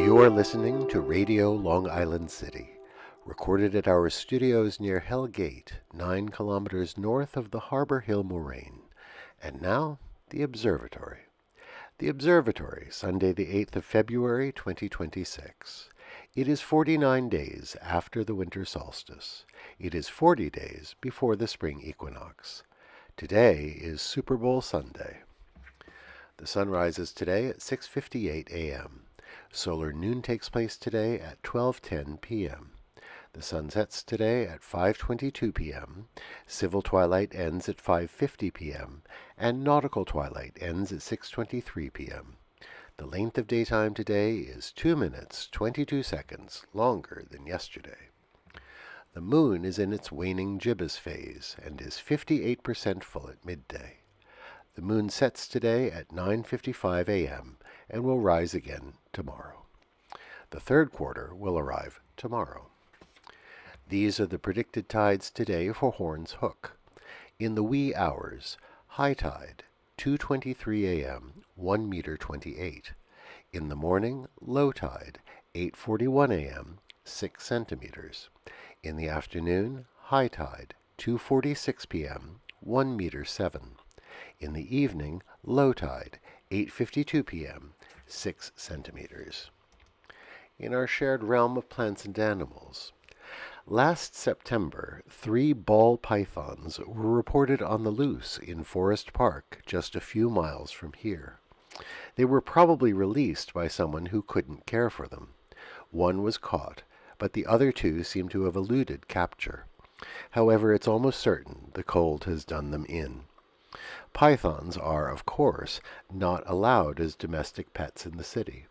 You're listening to Radio Long Island City, recorded at our studios near Hell Gate, 9 kilometers north of the Harbor Hill Moraine. And now, the Observatory. The Observatory, Sunday the 8th of February, 2026. It is 49 days after the winter solstice. It is 40 days before the spring equinox. Today is Super Bowl Sunday. The sun rises today at 6:58 a.m. Solar noon takes place today at 12:10 p.m. The sun sets today at 5:22 p.m. Civil twilight ends at 5:50 p.m. and nautical twilight ends at 6:23 p.m. The length of daytime today is 2 minutes 22 seconds longer than yesterday. The moon is in its waning gibbous phase and is 58% full at midday. The moon sets today at 9:55 a.m. and will rise again tomorrow. The third quarter will arrive tomorrow. These are the predicted tides today for Horns Hook. In the wee hours, high tide, 2:23 a.m., 1 meter 28. In the morning, low tide, 8:41 a.m., 6 centimeters. In the afternoon, high tide, 2:46 p.m., 1 meter 7. In the evening, low tide, 8:52 p.m., 6 centimeters. In our shared realm of plants and animals, last September, 3 ball pythons were reported on the loose in Forest Park, just a few miles from here. They were probably released by someone who couldn't care for them. One was caught, but the other 2 seem to have eluded capture. However, it's almost certain the cold has done them in. Pythons are, of course, not allowed as domestic pets in the city,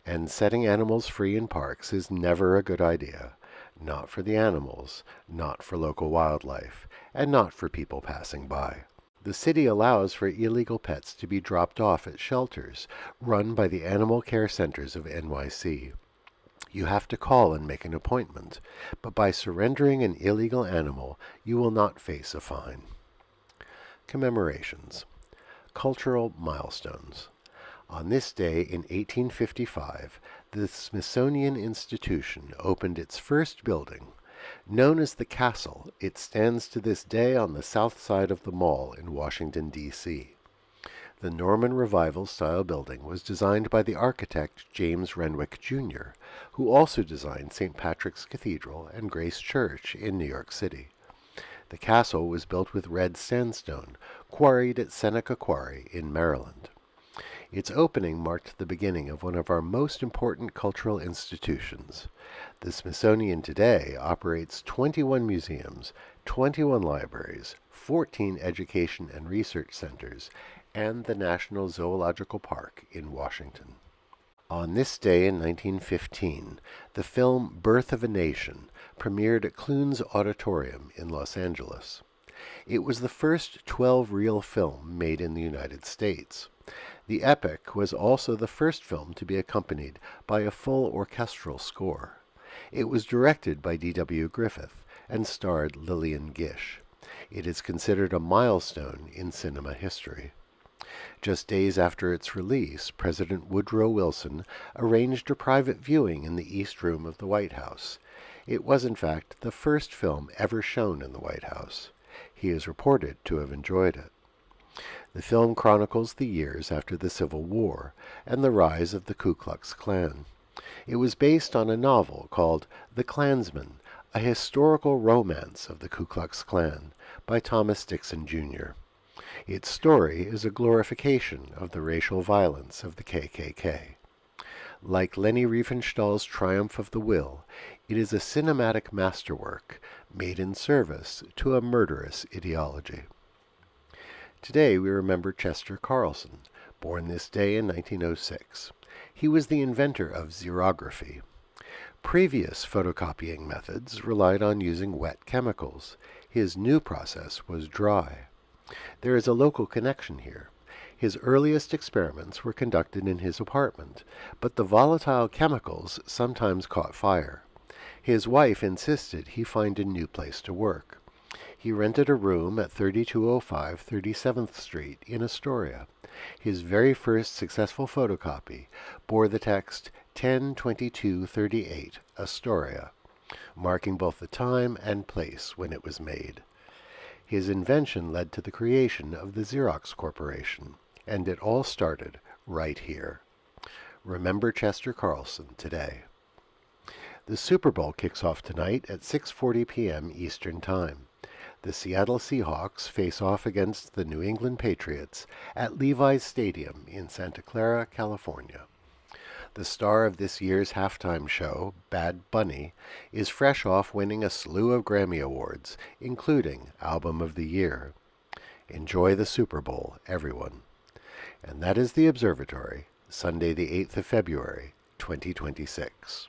and setting animals free in parks is never a good idea. Not for the animals, not for local wildlife, and not for people passing by. The city allows for illegal pets to be dropped off at shelters run by the animal care centers of NYC. You have to call and make an appointment, but by surrendering an illegal animal, you will not face a fine. Commemorations. Cultural milestones. On this day in 1855, the Smithsonian Institution opened its first building. Known as the Castle, it stands to this day on the south side of the Mall in Washington, D.C. The Norman Revival-style building was designed by the architect James Renwick, Jr., who also designed St. Patrick's Cathedral and Grace Church in New York City. The castle was built with red sandstone, quarried at Seneca Quarry in Maryland. Its opening marked the beginning of one of our most important cultural institutions. The Smithsonian today operates 21 museums, 21 libraries, 14 education and research centers, and the National Zoological Park in Washington. On this day in 1915, the film Birth of a Nation premiered at Clunes Auditorium in Los Angeles. It was the first 12-reel film made in the United States. The epic was also the first film to be accompanied by a full orchestral score. It was directed by D.W. Griffith and starred Lillian Gish. It is considered a milestone in cinema history. Just days after its release, President Woodrow Wilson arranged a private viewing in the East Room of the White House. It was, in fact, the first film ever shown in the White House. He is reported to have enjoyed it. The film chronicles the years after the Civil War and the rise of the Ku Klux Klan. It was based on a novel called The Klansman, a historical romance of the Ku Klux Klan by Thomas Dixon, Jr. Its story is a glorification of the racial violence of the KKK. Like Leni Riefenstahl's Triumph of the Will, it is a cinematic masterwork made in service to a murderous ideology. Today we remember Chester Carlson, born this day in 1906. He was the inventor of xerography. Previous photocopying methods relied on using wet chemicals. His new process was dry. There is a local connection here. His earliest experiments were conducted in his apartment, but the volatile chemicals sometimes caught fire. His wife insisted he find a new place to work. He rented a room at 3205 37th Street in Astoria. His very first successful photocopy bore the text, 10/22/38, Astoria, marking both the time and place when it was made. His invention led to the creation of the Xerox Corporation, and it all started right here. Remember Chester Carlson today. The Super Bowl kicks off tonight at 6:40 p.m. Eastern Time. The Seattle Seahawks face off against the New England Patriots at Levi's Stadium in Santa Clara, California. The star of this year's halftime show, Bad Bunny, is fresh off winning a slew of Grammy Awards, including Album of the Year. Enjoy the Super Bowl, everyone. And that is the Observatory, Sunday the 8th of February, 2026.